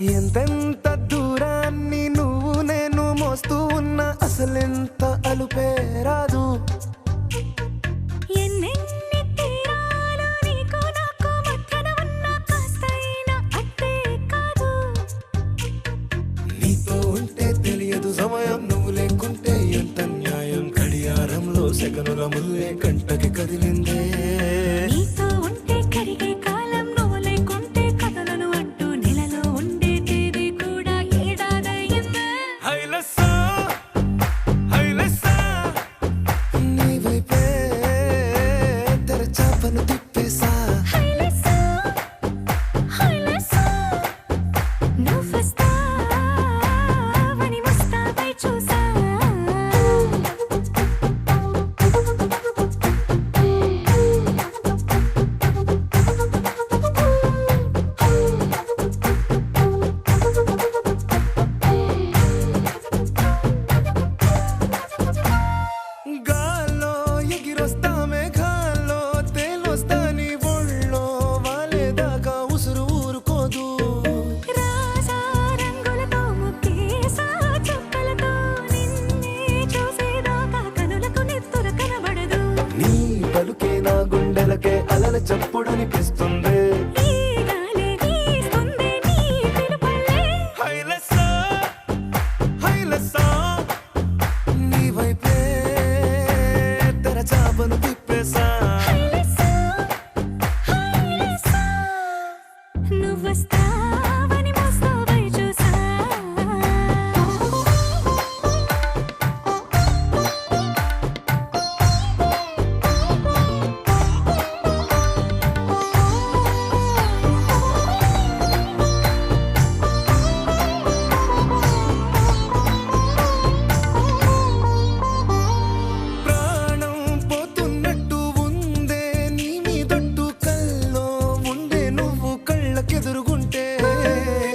ఎంతెంత దూరాన్ని నువ్వు నేను మోస్తూ ఉన్నా అసలెంత అలుపే రాదు. ఎన్నెన్ని తీరాలు నీకు నాకు మధ్యన ఉన్నా కాస్తైనా అట్టే కాదు. నీతో ఉంటే తెలియదు సమయం, నువ్వు లేకుంటే ఎంత న్యాయం. గడియారంలో సెకనుల ముల్లే కంటకి కదిలిందే. నీతో ఉంటే కరిగే కాలం, నువ్వు లేకుంటే కథలను అంటూ నెలలో ఉండే తేదీ కూడా ఏడాదయ్యిందే. హైలెస్సా హైలెస్సా నీ వైపే తెరచాపను తిప్పేసా. హైలెస్సా హైలెస్సా నువ్వొస్తావని ముస్తాబై చూసా. గాల్లో ఎగిరొస్తా మేఘాల్లో తేలొస్తా నీ ఒళ్ళో వాలేదాకా ఉసురు ఊరుకోదు. రాజా రంగులతో ముక్కేసా చుక్కలతో నిన్నే చూసేదాకా కనులకు నెత్తురు కనబడదు. నీ పలుకే నా గుండెలకే అలల చప్పుడనిపిస్తుంది. ఈ గాలే వీస్తుంది నీ పిలుపులే. హైలెస్సా హైలెస్సా నీ వైపే తెరచాపను తిప్పేసా. హైలెస్సా హైలెస్సా నువ్వొస్తావని ముస్తాబై చూసా. ప్రాణం పోతున్నట్టు ఉందే నీ మీదొట్టు కల్లో ఉండే నువ్వు కళ్ళకెదురుగుంటే.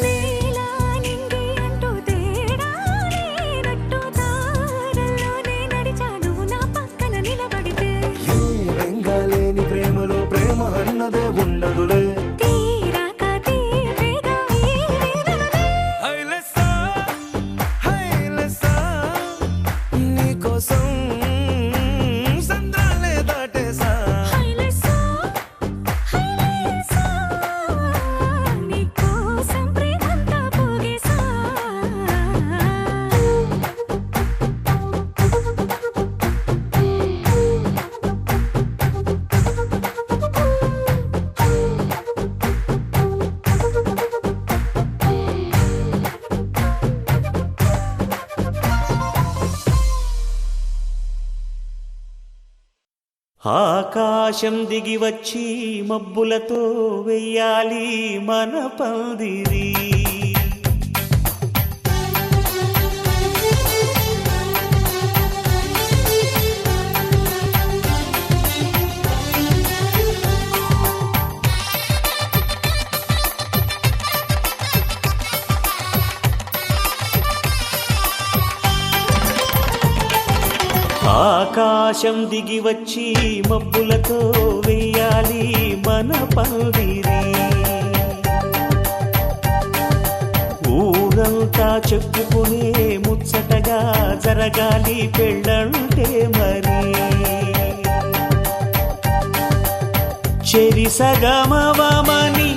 నీలా నింగి అంటూ తేడా లేనట్టు దారుల్లోనే నడిచాను నా పక్కన నిలబడితే. ఏ బెంగాలేని ప్రేమలో ప్రేమ అన్నదే ఉండదులే. తీరాక తీరేగా ఈ వేదనలే. హైలెస్సా హైలెస్సా నీకోసం సంద్రాలే దాటేసా. హైలెస్సా హైలెస్సా నీకోసం ప్రేమంతా పోగేసా. ఆకాశం దిగి వచ్చి మబ్బులతో వెయ్యాలి మన పందిరి. ఆకాశం దిగి వచ్చి మబ్బులతో వెయ్యాలి మన పందిరి. ఊరంతా చెప్పుకునే ముచ్చటగా జరగాలి పెళ్ళంటే మరి. చెరిసగమవమని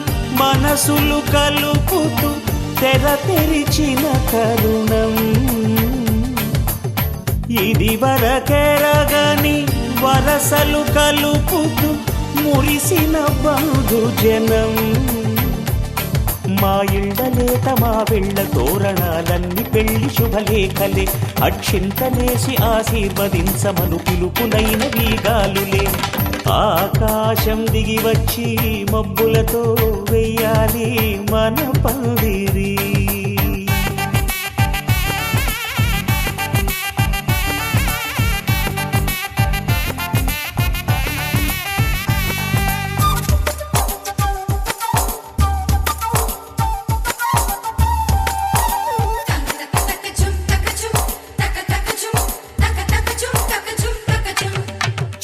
మనసులు కలుపుతూ తెర తెరిచిన తరుణం ఇది వరకెరగని వరసలు కలుపుతూ మురిసిన బంధుజనం. మా ఇళ్ళలేత మా వెళ్ళ తోరణాలన్నీ పెళ్లి శుభలేఖలే. అక్షింతలేసి ఆశీర్వదించమను పిలుపునైన వీగాలులే. ఆకాశం దిగి వచ్చి మబ్బులతో వెయ్యాలి మన పందిరి.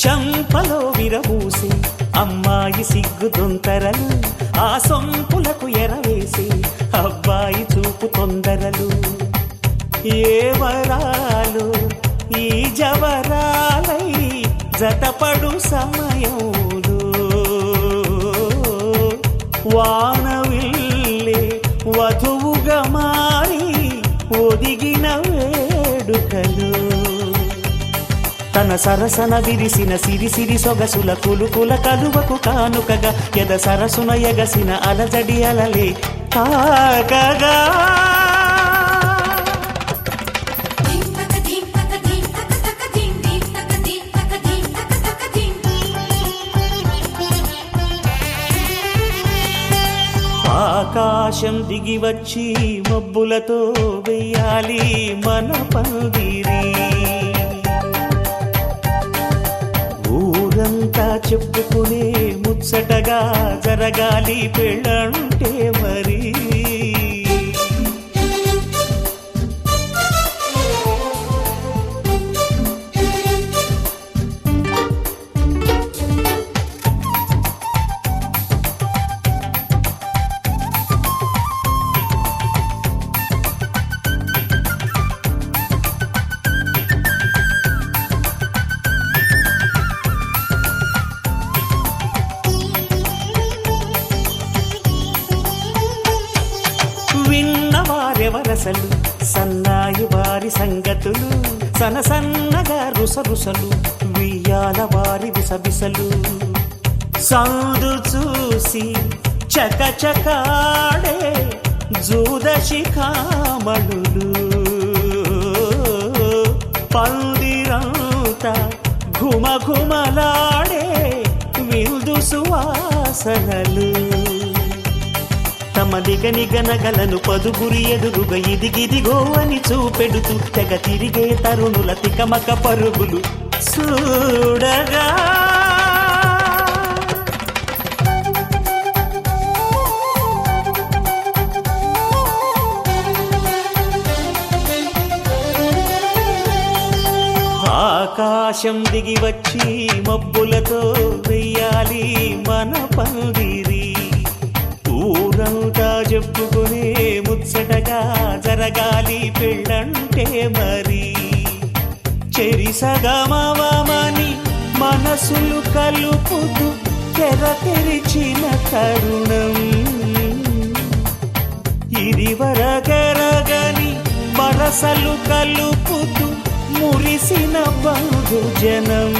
చంపలో విరబూసి అమ్మాయి సిగ్గు దొంతరలు ఆ సొంపులకు ఎరవేసి అబ్బాయి చూపు తొందరలు ఏ వరాలు ఈ జవరాలై జతపడు సమయంలో వానవిల్లే వధువుగా మారి ఒదిగిన వేడుకలు తన సరసన విరిసిన సిరిసిరి సొగసుల కులుకుల కలువకు కానుకగా ఎద సరసున ఎగసిన అలజడి అలలే తాకగా ఆకాశం దిగి వచ్చి మబ్బులతో వెయ్యాలి మన పందిరి ఊరంతా చెప్పుకునే ముచ్చటగా జరగాలి పెళ్ళంటే మరి విన్నవారెవరసలు సన్నాయి వారి సంగతులు సనసన్నగా రుసరుసలు వియ్యాల వారి విసబిసలు సందు చూసి చకచకాడే జూదశిఖామణులు పందిరంతా ఘుమఘుమలాడే విందు సువాసనలు తమ నిగనగలను పదుగురి ఎదురుగా ఇదిగిదిగో అని చూపెడుతూ తెగ తిరిగే తరుణుల తికమక పరుగులు చూడగా ఆకాశం దిగి వచ్చి మబ్బులతో వెయ్యాలి మన పందిరి ఊరంతా చెప్పుకునే ముచ్చటగా జరగాలి పెళ్ళంటే మరి చెరిసగమవమని మనసులు కలుపుతూ తెర తెరిచిన తరుణం ఇదివరగరగని వరసలు కలుపుతూ మురిసిన బంధుజనం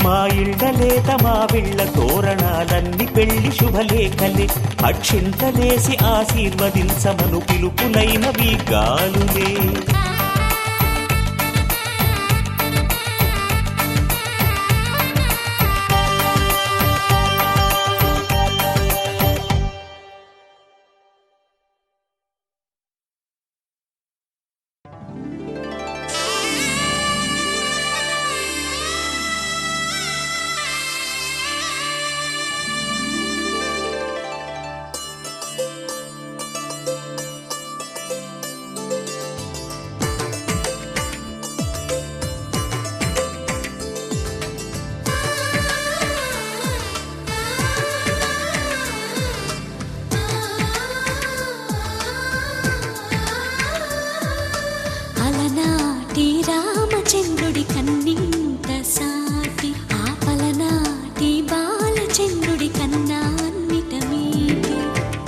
మా ఇళ్ళలేత మా విళ్ళ తోరణాలన్నీ పెళ్లి శుభలేఖలే అక్షింతలేసి ఆశీర్వదించమను పిలుపులైనవి గాలులే రామచంద్రుడి కన్నింత సాటి ఆపలనాటి బాలచంద్రుడి కన్నా అన్నిట మీటి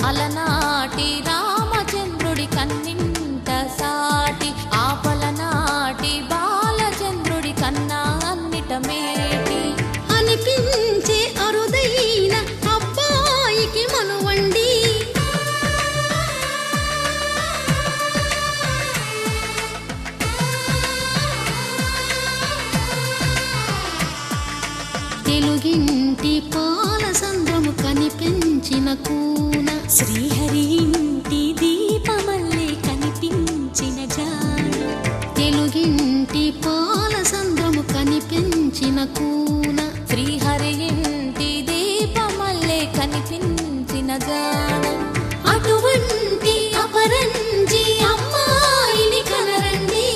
అలనాటి రామచంద్రుడి కన్నింత సాటి ఆపలనాటి బాలచంద్రుడి కన్నా అన్నిట మేటి అనిపించే అరుదైన అబ్బాయికి మనువండి తెలుగింటి పాల సంద్రము కనిపించిన కూన శ్రీహరి ఇంటి దీపమల్లే కనిపించిన జాన తెలుగింటి పాల సంద్రము కనిపించిన కూన శ్రీహరి ఇంటి దీపమల్లే కనిపించిన జాన అటువంటి అపరంజి అమ్మాయిని కనరండి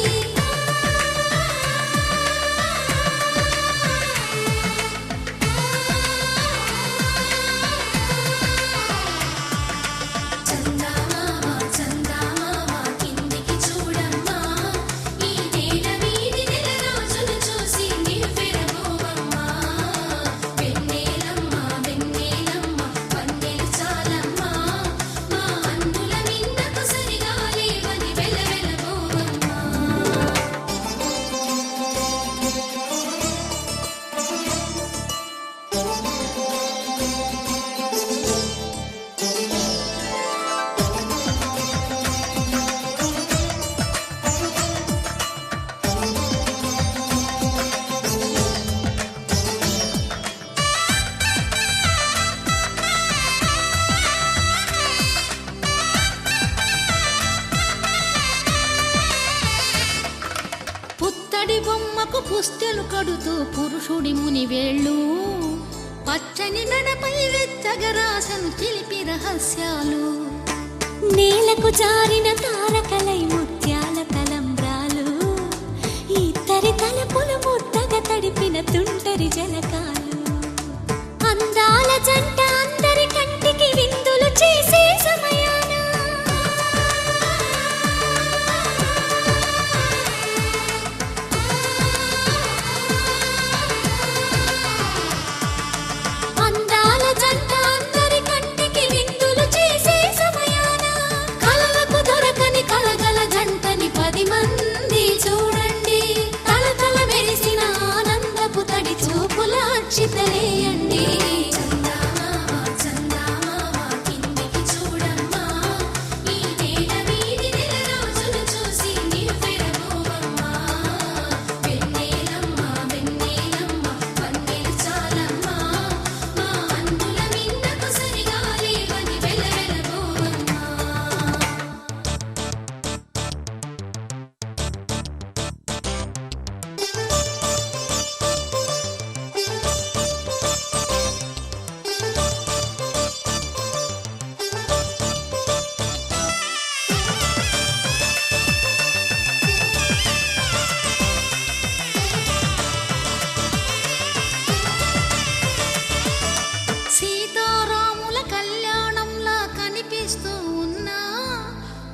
పాపకు పుస్తెలు కడుతూ పురుషుడి ముని వేళ్ళు పచ్చని మెడపై వెచ్చగరాసను చిలిపి రహస్యాలు నేలకు జారిన తారకలై ముత్యాల తలంబ్రాలు ఇద్దరి తలపులు ముద్దగా తడిపిన తుంటరి జలకాలు అందాల జంట అందరి కంటికి విందులు చేసే సమయాన అందాల జంట అందరి కంటికి విందులు చేసే సమయాన కలలకు దొరకని కలగల జంటని 10 మంది చూడండి తలతల మెరిసిన ఆనందపు తడి చూపుల అక్షితలేయండి సీతారాముల కళ్యాణంలా కనిపిస్తూ ఉన్నా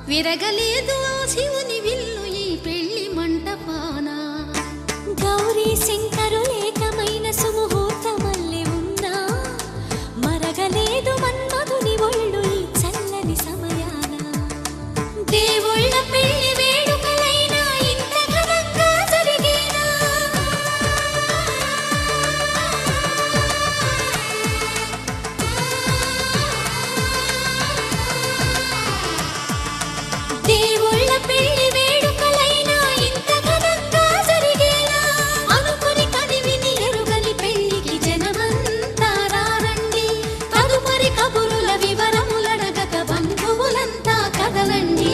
విరగలేదు ఆ శివుని విల్లు ఈ పెళ్లి మంటపాన గౌరీ శంకరులేకమైన సుముహూర్తమల్లె ఉన్నా మరగలేదు మన్మధుని ఒళ్ళు ఈ చల్లని సమయాన దేవుళ్ళ పెళ్లి వేడుకలైనా ఇంత ఘనంగా జరిగేనా దేవుళ్ళ పెళ్లి వేడుకలైనా ఇంత ఘనంగా జరిగేనా అనుకుని కదివిని ఎరుగని పెళ్లికి జనమంతా రారండి తదుపరి కబురుల వివరములడగక బంధువులంతా కదలండి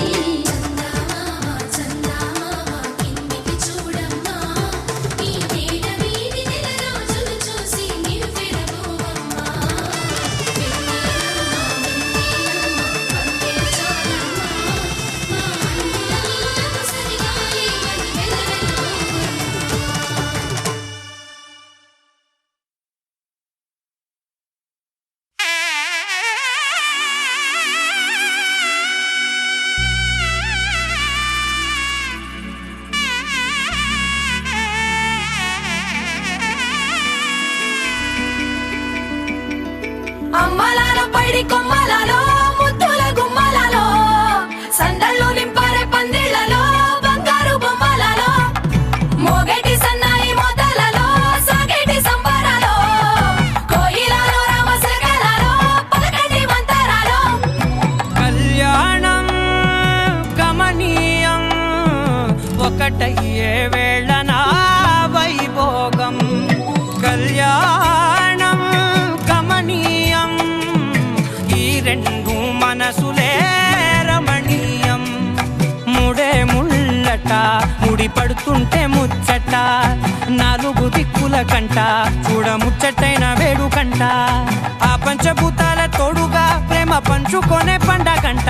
అమ్మలాలో పైడి కొమ్మలలో ముద్దుల గుమ్మలలో సందళ్ళు నింపారే పందిళ్లలో బంగారు బొమ్మలలో మోగేటి సన్నాయి మోతలలో సాగేటి సంబరాలో కోయిలలో రామశకలలో పలకటి మంతరాలో కళ్యాణం గమనీయం ఒకటయ్యే వేళ నా వైభోగం కళ్యాణం గమనీయం ఈ రెండు మనసులే రమణీయం ముడే ముళ్ళట ముడి పడుతుంటే ముచ్చట 4 దిక్కుల కంట చూడ ముచ్చటైన వేడుకంట ఆ పంచభూతాల తోడుగా ప్రేమ పంచుకొనే పండగంట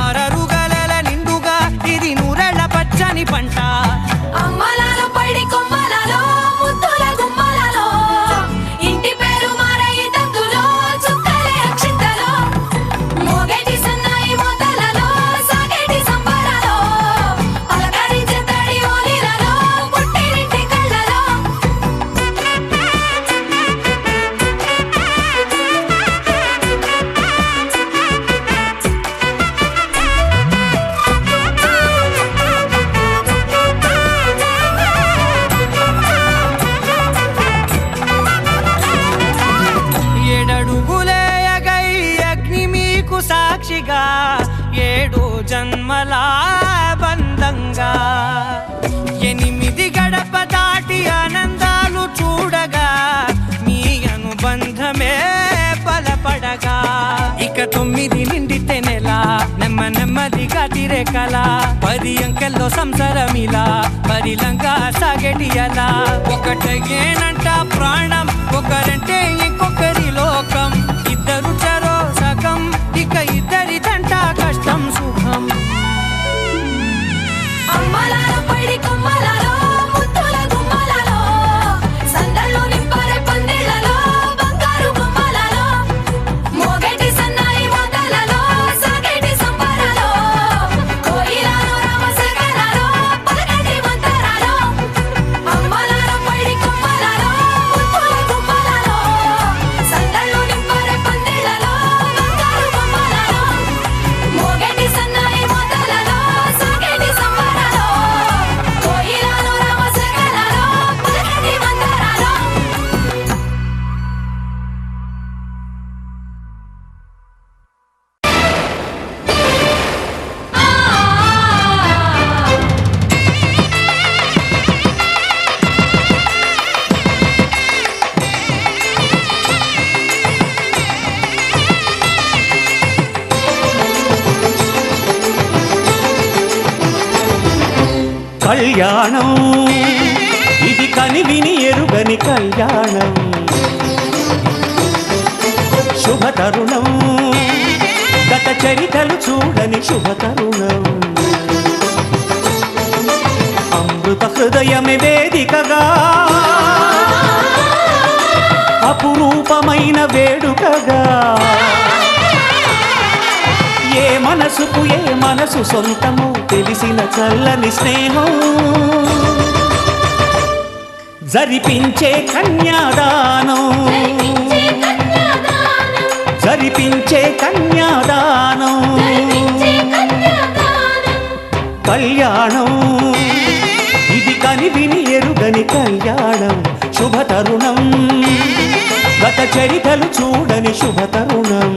అరరుగల నిండుగా ఇది నూరెళ్ళ పచ్చని పంట అమ్మలాలో పైడి కొమ్మలలో ముద్దుల గుమ్మలలో ఇంటి పేరు మారయి తంతులో చుక్కలే అక్షింతలో మోగేటి సన్నాయి మోతలలో సాగేటి సంబరాలో పలకరించే తడి ఓలిలలో పుట్టినింటి కళ్ళలో సాక్షిగా 7 జన్మల బంధంగా 8 గడప దాటి ఆనందాలు చూడగా మీ అనుబంధమే బలపడగా ఇక 9 నిండితే నెల నెమ్మ నెమ్మదిగా తిరే కల 10 అంకెల్లో సంసారమిలా పరిలంగా సాగేటియలా ఒకటేనంట ప్రాణం ఒకరంటే ఇంకొకరి లోకం ఇద్దరు చరో సగం ఇక ఇద్దరిదంట కష్టం సుఖం అమ్మలాల పైడి కొమ్మలలో ముత్తుల గుమ్మలలో సందళ్ళు నింపరే పందిళ్ళలో బంగారు గుమ్మలలో మోగేటి సన్నాయి మోతలలో సాగేటి సంబరాలో కోయిలలో రామశేఖరాలో పలకటి మంతరాలో అమ్మలాల పైడి కొమ్మలలో ముత్తుల గుమ్మలలో సందళ్ళు నింపరే పందిళ్ళలో బంగారు గుమ్మలలో మోగేటి సన్నాయి మోతలలో సాగేటి సంబరాలో కోయిలలో రామశేఖరాలో పలకటి మంతరాలో కళ్యాణం ఇది కనివిని ఎరుగని కళ్యాణం శుభతరుణం గత చరితలు చూడని శుభతరుణం అమృత హృదయమే వేదికగా అపురూపమైన వేడుకగా ఏ మనసుకు ఏ మనసు సొంతము తెలిసిన చల్లని స్నేహం జరిపించే కన్యాదానం జరిపించే కన్యాదానం కళ్యాణం ఇది కనివిని ఎరుగని కళ్యాణం శుభతరుణం గత చరితలు చూడని శుభతరుణం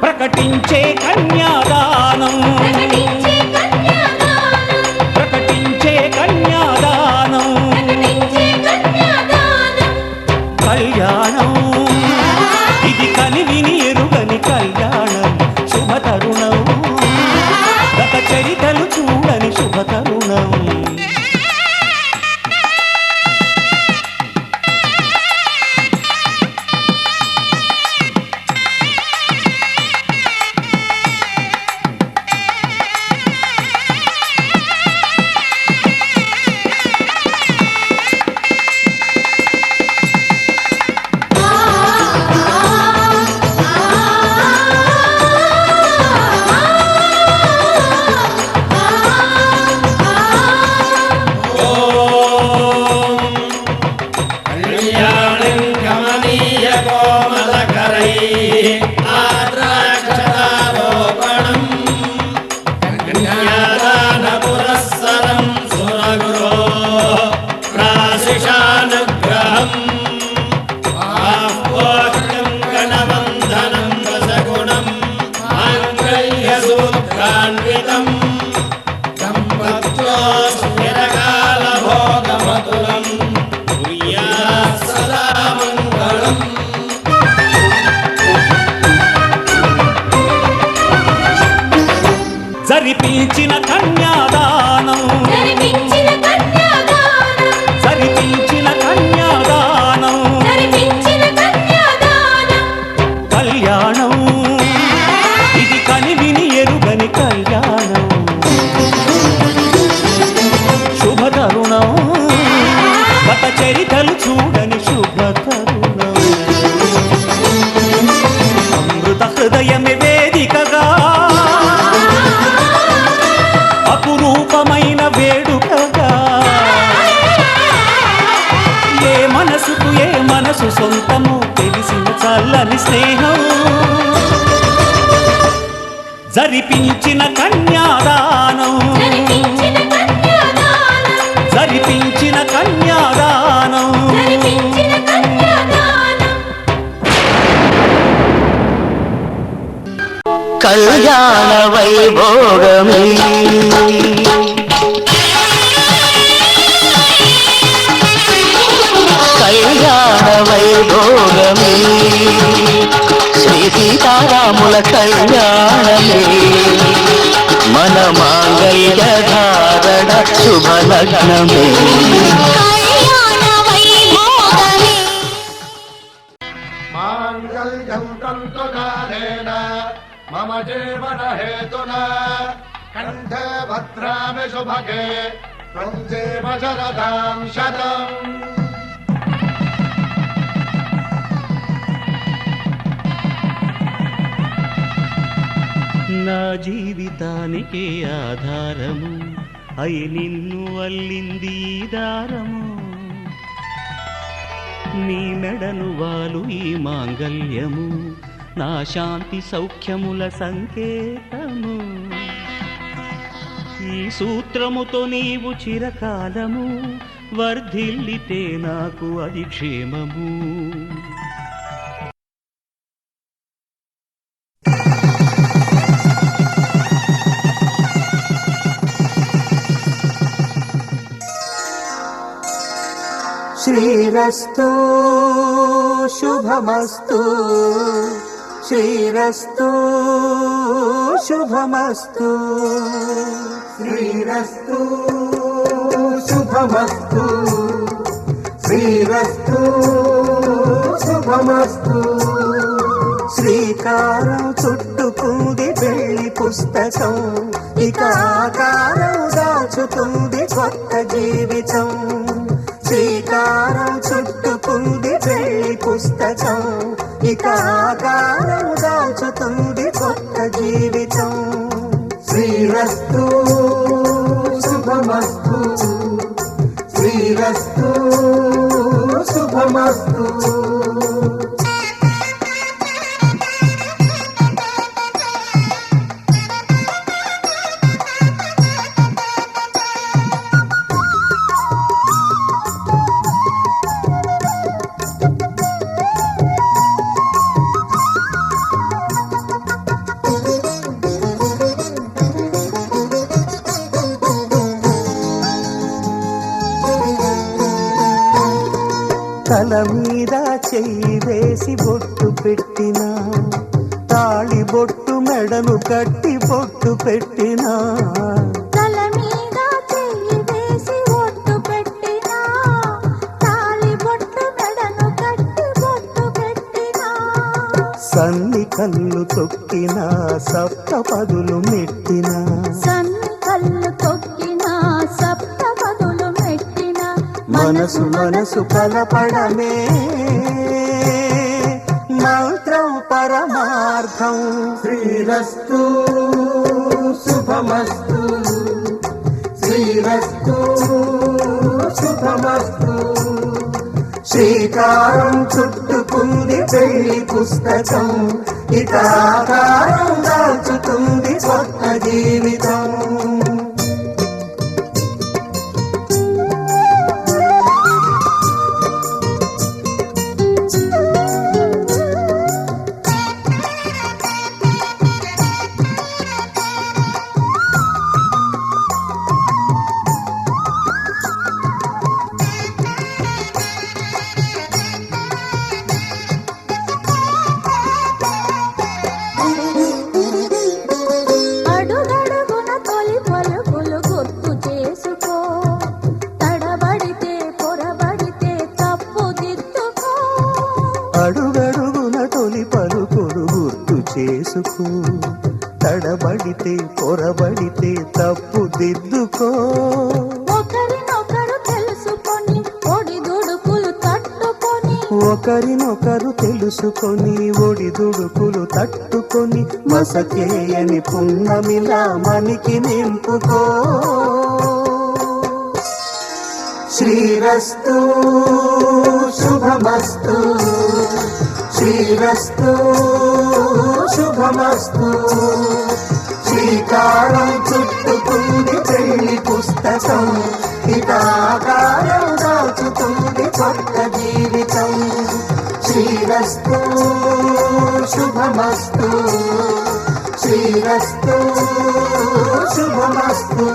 ప్రకటించే కన్యాదానం ప్రకటించే కన్యాదానం కళ్యాణం ఇది కనివిని ఎరుగని కళ్యాణం శుభతరుణం గత చరితలు చూడని శుభతరుణం జరిపించిన కన్యాదానం జరిపించిన కన్యాదానం కళ్యాణం ఇది కనివిని ఎరుగని కళ్యాణం శుభతరుణం గత చరితలు చూడని శుభతరుణం అమృత హృదయమే వేదికగా అపురూపమైన వేడుకగా ఏ మనసుకు ఏ మనసు సొంతము తెలిసిన చల్లని స్నేహం జరిపించిన కన్యాదానం జరిపించిన కన్యాదానం జరిపించిన కన్యాదానం జరిపించిన కన్యాదానం కళ్యాణ వైభోగమే కళ్యాణ వైభోగమే శ్రీ సీతారాముల కళ్యాణమే మన మాంగళ్య ధారణ శుభలగ్నమే కళ్యాణ వైభోగమే మాంగళ్యం తంతుకారేణ మమ జీవన హేతునా కంఠే భద్రామి శుభగే త్వం జీవ శరదాం శతం. నా జీవితానికి ఆధారము అయి నిన్ను అల్లింది ఈ దారము నీ మెడను వాలు ఈ మాంగల్యము నా శాంతి సౌఖ్యముల సంకేతము ఈ సూత్రముతో నీవు చిరకాలము వర్ధిల్లితే నాకు అది క్షేమము శ్రీరస్తు శుభమస్తు శ్రీరస్తు శుభమస్తు శ్రీరస్తు శుభమస్తు శ్రీరస్తు శుభమస్తు. శ్రీకారం చుట్టుకుంది పెళ్లి పుస్తకం ఇక ఆకారం దాచుతుంది కొత్త జీవితం శ్రీకారం చుట్టుకుంది పెళ్లి పుస్తకం ఇక ఆకారం దాచుతుంది కొత్త జీవితం శ్రీరస్తు శుభమస్తు శ్రీరస్తు శుభమస్తు. తల మీద చెయ్యి వేసి బొట్టు పెట్టినా తాళి బొట్టు మెడను కట్టి బొట్టు పెట్టినా తల మీద చెయ్యి వేసి ఒట్టు పెట్టినా తాళి బొట్టు మెడను కట్టి బొట్టు పెట్టినా సన్ని కళ్ళు తొక్కినా సప్త పదులు మెట్టినా సన్ని కళ్ళు తొక్కినా సప్త పదులు మెట్టినా మనసు మనసు కలపడమే మంత్రం పరమార్థం శ్రీరస్తు శుభమస్తు శ్రీరస్తు శుభమస్తు. శ్రీకారం చుట్టుకుంది పెళ్లి పుస్తకం ఇక ఆకారం దాచుతుంది కొత్త జీవితం అడుగడుగున తొలి పలుకులు గుర్తు చేసుకో తడబడితే పొరబడితే తప్పు దిద్దుకో అడుగడుగున తొలి పలుకులు గుర్తు చేసుకో తడబడితే పొరబడితే తప్పు దిద్దుకో ఒకరినొకరు తెలుసుకొని ఒడిదుడుకులు తట్టుకొని ఒకరినొకరు తెలుసుకొని ఒడిదుడుకులు తట్టుకొని మసకేయని పున్నమిలా మనికి నింపుకో శ్రీరస్తు శుభమస్తు శ్రీరస్తు శుభమస్తు శ్రీకారం చుట్టుకుంది పెళ్లి పుస్తకం హితాకారం దాచుతుంది కొత్త జీవితం శ్రీరస్తు శుభమస్తు శ్రీరస్తు శుభమస్తు.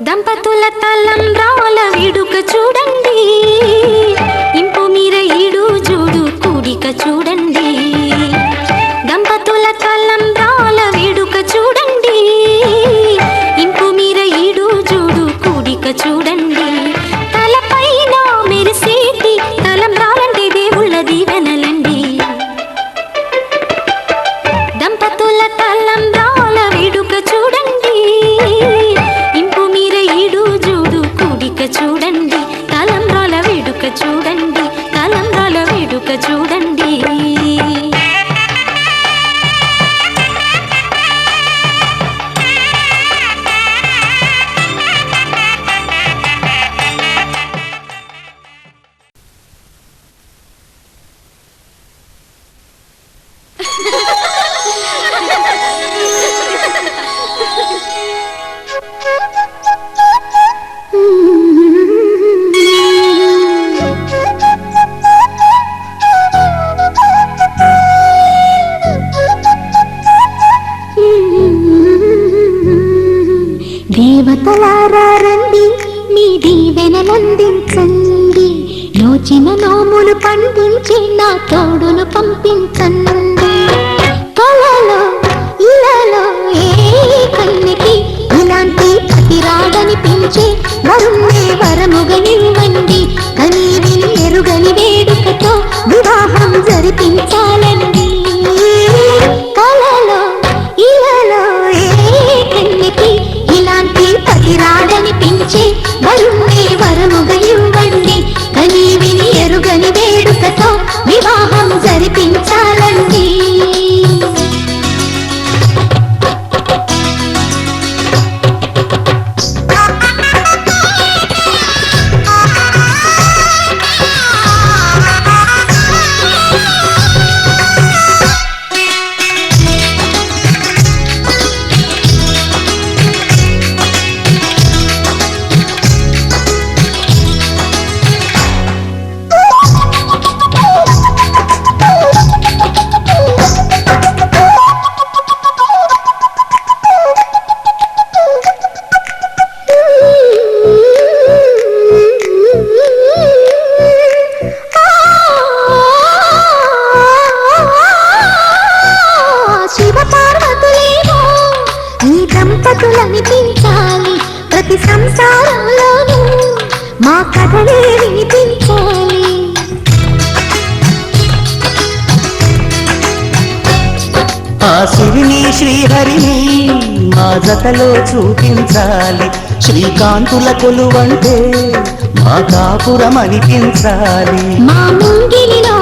దంపతుల తలంబ్రాల వేడుక చూడండి ఇంపు మీర ఈడు జోడు కూడిక చూడండి దంపతుల తలంబ్రాల వేడుక చూడండి ఇంపు మీర ఈడు జోడు కూడిక చూడండి తలపైన మెరిసేటి తలంబ్రాలంటే దేవుళ్ళ దీవెనలండి దంపతుల తలంబ్రాల వేడుక చూడండి ఇంపు మీర ఈడు జోడు కూడిక చూడండి తలంబ్రాల వేడుక చూడండి తలంబ్రాల వేడుక చూడండి. దేవతలారా రండి మీ దీవెనలందించండి నోచిన నోములు పండించి నా తోడును పంపించండి కలలో ఇలలో ఏ కన్యకి ఇలాంటి ప్రతిరాడనిపించే వరుణ్ణే వరముగనివ్వండి కని విని ఎరుగని వేడుకతో వివాహం జరిపించాలండి కలలో ఇలలో ఏ కన్యకి ఇలాంటి ప్రతిరాడనిపించే వరుణ్ణే వరముగా ఇవ్వండి కని విని ఎరుగని వేడుకతో వివాహం జరిపించాలండి. దంపతులనిపించాలి ప్రతి సంసారంలోనూ మా కథలే వినిపించాలి ఆ సిరిని శ్రీహరిని మా జతలో చూపించాలి శ్రీకాంతుల కొలువంటే మా కాపురం అనిపించాలి మా ముంగిలిలో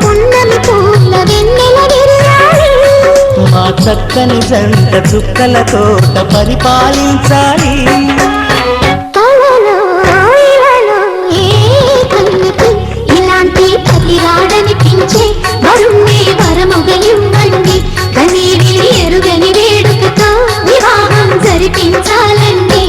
పున్నమి పూల వెన్నెల విరియాలి మా చక్కని జంట చుక్కల తోట పరిపాలించాలి కలలో ఇలలో ఏ కన్యకి ఇలాంటి ప్రతిరాడనిపించే వరుణ్ణే వరముగా ఇవ్వండి కని విని ఎరుగని వేడుకతో వివాహం జరిపించాలండి.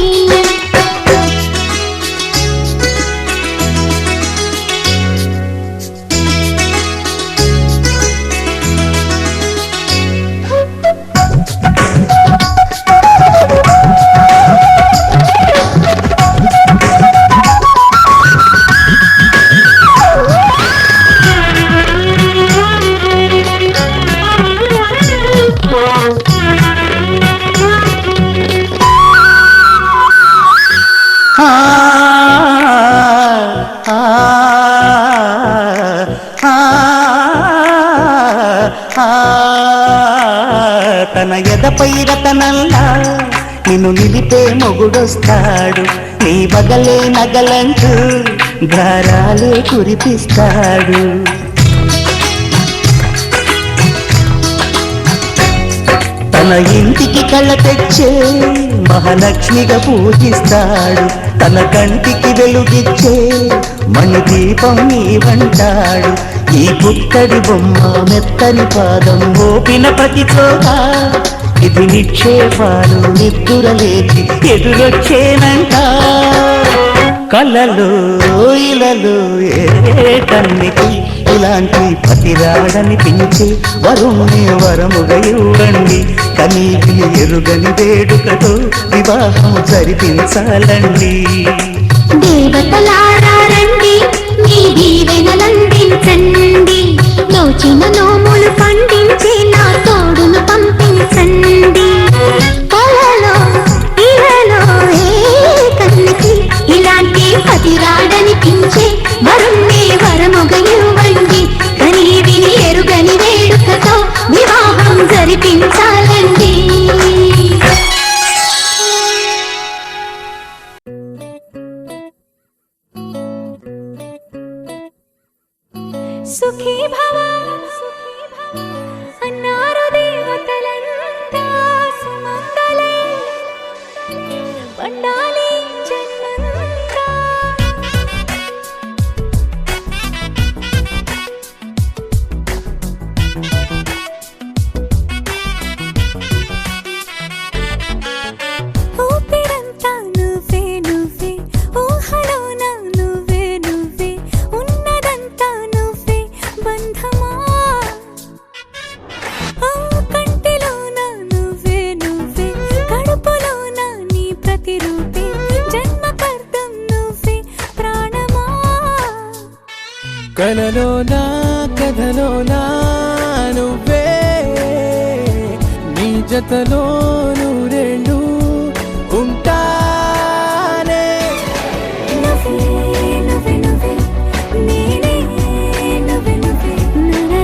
తెరపై రతనల్లా నిన్ను నిలిపే మొగుడొస్తాడు, నీ బగలే నగలంటూ గారాలే కురిపిస్తాడు. తన ఇంటికి కళ్ళ తెచ్చే మహాలక్ష్మిగా పూజిస్తాడు, తన కంటికి వెలుగిచ్చే మణిదీపం నీవంటాడు. ఈ పుత్తడి బొమ్మ మెత్తని పాదం మోపిన ప్రతి చోట ఇది నిక్షేపాలు నిద్దురలేచి ఎదురొచ్చేనంట. కలలో ఇలలో ఏ కన్నికి ఇలాంటి పతిరాడనిపించే వరుణ్ణి వరముగా ఇవ్వండి. కనీకి ఎరుగని వేడుకతో వివాహం జరిపించాలండి. దేవతలారండి, మీ దీవెనలందించండి. నోచిన నోములు పండించి నా తోడును పంపించండి. కలలో ఇలలో ఏ కన్నికి ఇలాంటి పతిరాడనిపించే వరుణ్ణి వరముగా ఇవ్వండి. కని విని ఎరుగని వేడుకతో వివాహం జరిపించాలండి. సుఖీ భవ అన్నారు దేవతలంతా, సుమంగళే పండాలి జన్మంతా. ఊపిరంతా నువ్వే నువ్వే, ఊహలోన నువ్వే నువ్వే, ఉన్నదంతా నువ్వే బంధమా. కంటిలోన నువ్వే నువ్వే, కడుపులోన నీ ప్రతిరూపే, జన్మకర్తం నువ్వే ప్రాణమా. కలలోనా కథలోనా నువ్వే, నీ జతలో నూరేళ్ళు ఉంటానే. నువ్వే నువ్వే నువ్వే, నేనే నువ్వే నువ్వే, నువ్వే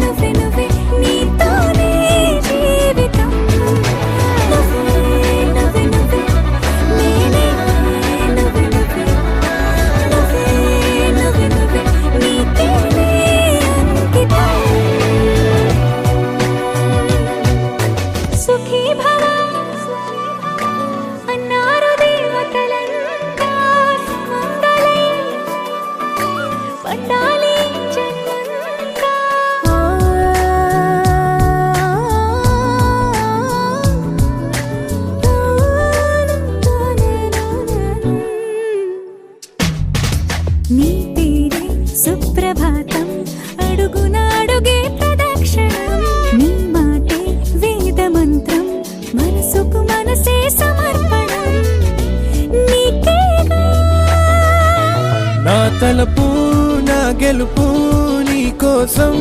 నువ్వే నువ్వే, నీతోనే జీవితం. నువ్వే నువ్వే నువ్వే, నేనే నువ్వే నువ్వే, నువ్వే నువ్వే నువ్వే, నీకేనే అంకితం. సుఖీ భవ అన్నారు దేవతలంతా, సుమంగళే పండాలి జన్మంతా. నీ పేరే సుప్రభాతం, అడుగున అడుగే ప్రదక్షిణం. నీ మాటే వేద మంత్రం, మనసుకు మనసే సమర్పణం. నీకేగా నా తలపు నా గెలుపు నీ కోసం,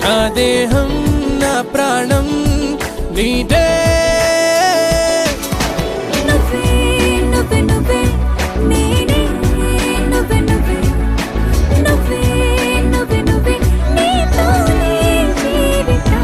నా దేహం నా ప్రాణం నీదే. నువ్వే నువ్వే నువ్వే, నేనే నువ్వే నువ్వే, నువ్వే నువ్వే నువ్వే, నీతోనే జీవితం.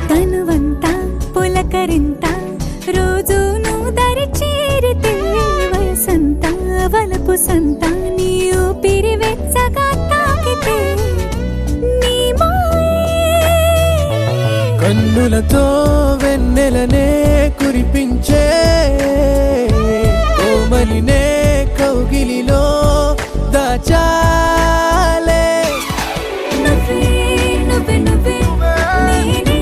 తనువంతా పులకరింత, రోజు నువ్వు దరి చేరితే, వయసంతా వలపు సంత, నీ ఊపిరి వెచ్చగా తాకితే, నీ మాయే కన్నులతో వెన్నెలనే కురిపించే, కోమలినే కౌగిలిలో దాచాలే. నువ్వే నువ్వే నువ్వే, నేనే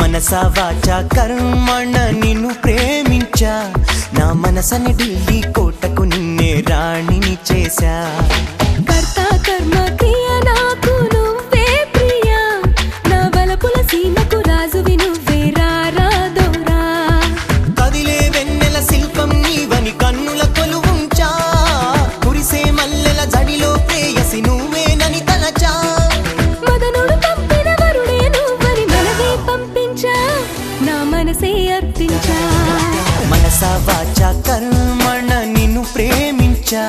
మనసా వాచా కర్మణ నిన్ను ప్రేమించా నా మనసని ఢిల్లీ కోటకు నిన్నే రాణిని చేశా కర్త కర్మ క్రియ నాకు నువ్వే ప్రియా నా బలపుల సీమకు రాజువి నువ్వే రారాదోరా కదిలే వెన్నెల శిల్పం నీవని కన్నుల కొలువుంచా కురిసే మల్లెల జడిలో ప్రేయసి నువ్వేనని తలచా మదనుడు పంపిన వరుడే నువ్వని మనదే పంపించా నా మనసే అర్పించా మనసా వాచా కర్మణ నిన్ను ప్రేమించా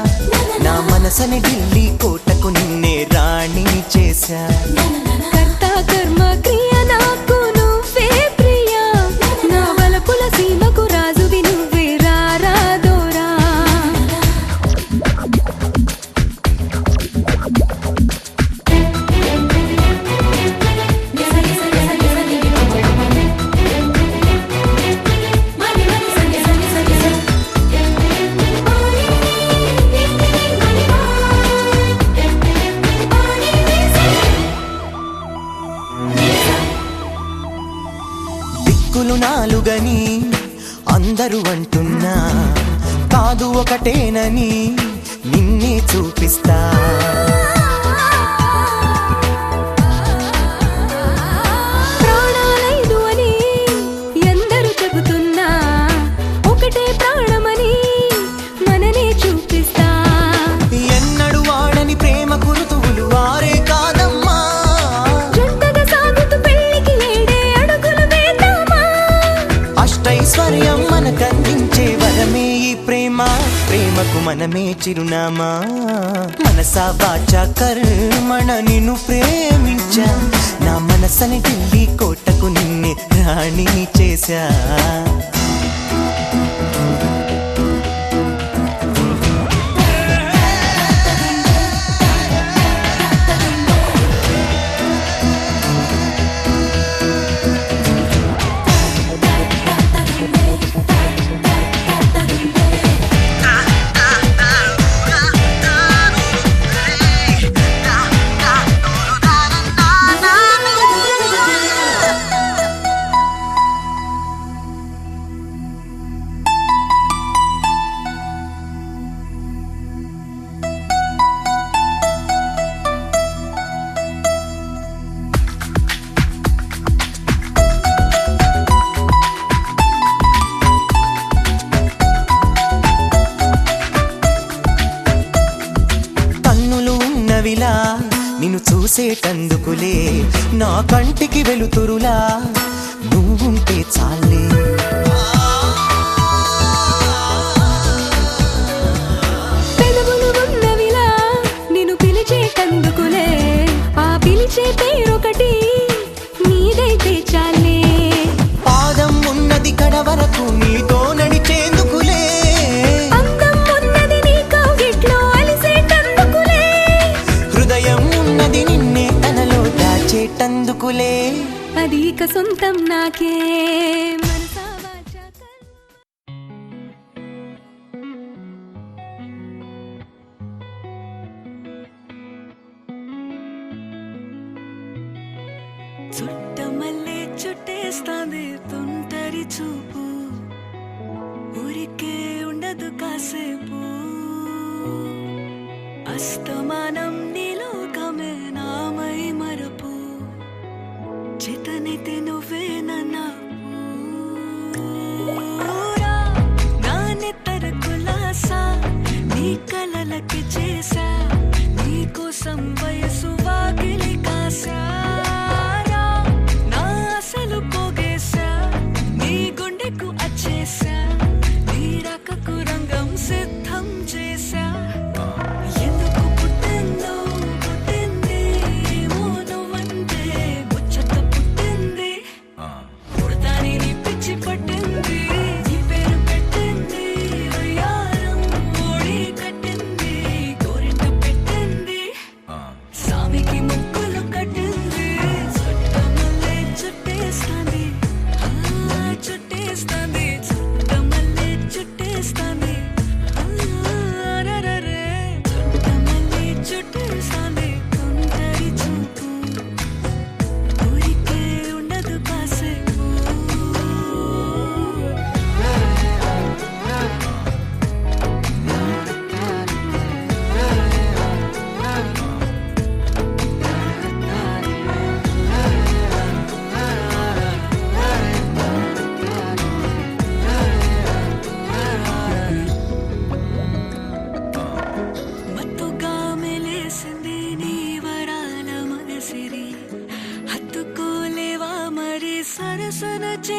నా మనసని ఢిల్లీ కోటకు నిన్నే రాణిని చేశా కర్త కర్మ క్రియ నాకు నువ్వే ప్రియా నా బలపుల సీమకు రాజువి నువ్వే రారాదోరా దిక్కులు నాలుగని అందరూ అంటున్నా కాదు ఒకటేనని నిన్నే చూపిస్తా ప్రాణాలైదు అని ఎందరూ చెబుతున్నా ఒకటే ప్రాణమని మననే చూపిస్తా ఎన్నడు వాడని ప్రేమ కురుతువులు వారే కాదమ్మా జంటగా సాగుతూ పెళ్లికి ఏడే అడుగులు వేద్దామా అష్టైశ్వర్యం మనకందించే వరమే ఈ ప్రేమ ప్రేమకు మనమే చిరునామా మనసా వాచా కర్మణ నిన్ను ప్రేమించా నా మనసని ఢిల్లీ కోటకు నిన్నే రాణిని చేశా కన్నులు ఉన్నవిలా నిన్ను చూసేటందుకులే నా కంటికి వెలుతురులా నువ్వుంటే చాలే పెదవులు ఉన్నవిలా నిన్ను పిలిచేటందుకులే ఆ పిలిచే పేరొకటి నీదైతే చాలే పాదం ఉన్నది కడ వరకు నీతో నడిచేందుకులే అందం ఉన్నది నీ కౌగిట్లో అలిసేటందుకులే హృదయం ఉన్నది నిన్నే తనలో దాచేటందుకులే అది ఇక సొంతం నాకే మనసా వాచా చుట్టమల్లే చుట్టేస్తాంది తుంటరి చూపు ఊరికే ఉండదు కాసేపు అస్తమానం నీలోకమే నామై మరపు చేతనైతే నువ్వే నన్నా నాన్నెత్తర కులాసా నీ కలలకి చేసా నీ కోసం వయసు వాకిలి కాసా నా అసలు పోగేసా నీ గుండెకు అచ్చేసా నీ రకకు రంగం సిద్ధం చేసా ఎందుకు పుట్టిందో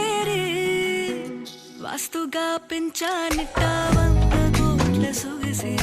ಸೇರಿ ವಾಸ್ತುಗ ಪಿಂಚಾನಿಟ್ಟ 100 ಕೋಟ್ಲ ಸೊಗಸಿ